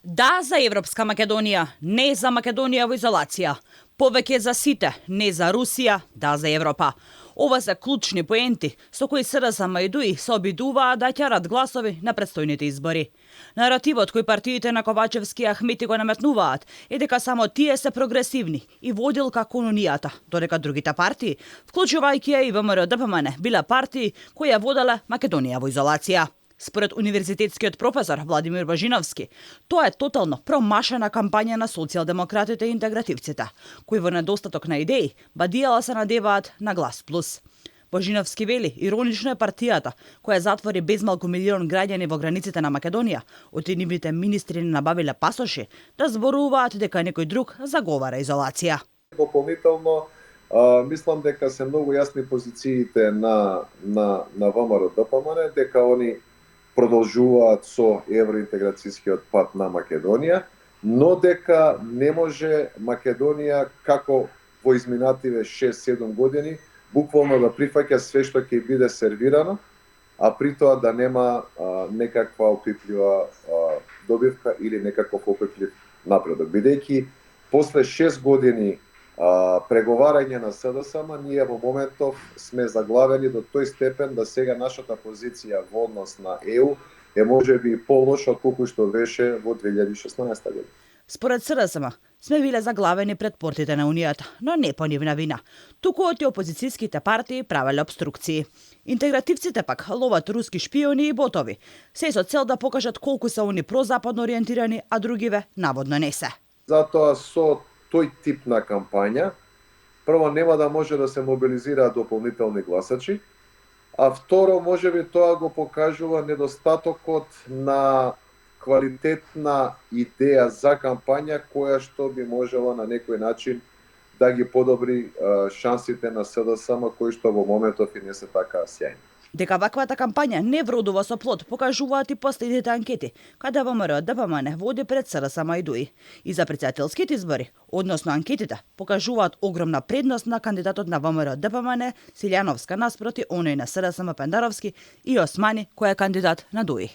Да за Европска Македонија, не за Македонија во изолација. Повеќе за сите, не за Русија, да за Европа. Ова се клучни поенти со кои СДСМ и ДУИ се обидуваат да ќерат гласови на претстојните избори. Наративот кој партиите на Ковачевски и Ахмети го наметнуваат е дека само тие се прогресивни и водилка кон унијата, додека другите партии, вклучувајќи ја и ВМРО ДПМН, биле партии кои ја воделе Македонија во изолација. Според универзитетскиот професор Владимир Божиновски, тоа е тотално промашена кампања на социјалдемократите и интегративците, кои во недостаток на идеи бадијала се надеваат на Глас Плюс. Божиновски вели, иронично е партијата, која затвори безмалку милион граѓани во границите на Македонија, од нивните министри не набавиле пасоши, да зборуваат дека некој друг заговара изолација. Дополнително, мислам дека се многу јасни позициите на ВМРО ДПМН, дека они продолжуваат со евроинтеграцијскиот пат на Македонија, но дека не може Македонија, како во изминативе 6-7 години, буквално да прифаќа све што ќе биде сервирано, а при тоа да нема некаква опиплива добивка или некаков опиплив напредок. Бидејќи после 6 години преговарање на СДСМ, ние во моментов сме заглавени до тој степен да сега нашата позиција во однос на ЕУ е можеби полоша колку што беше во 2016 година. Според СДСМ, сме биле заглавени пред портите на Унијата, но не по нивна вина. Туку од опозицијските партии правеле обструкции. Интегративците пак ловат руски шпиони и ботови, се со цел да покажат колку се они прозападно ориентирани, а другиве наводно не се. Затоа со тој тип на кампања, прво нема да може да се мобилизираат дополнителни гласачи, а второ можеби тоа го покажува недостатокот на квалитетна идеја за кампања која што би можела на некој начин да ги подобри шансите на СДСМ кои што во моментов и не се така сјајни. Дека ваквата кампања не вродува со плод, покажуваат и последните анкети, каде ВМРО ДПМН води пред СДСМ и ДУИ. И за претседателските избори, односно анкетите, покажуваат огромна предност на кандидатот на ВМРО ДПМН Силјановска наспроти оној на СДСМ Пендаровски и Османи кој е кандидат на ДУИ.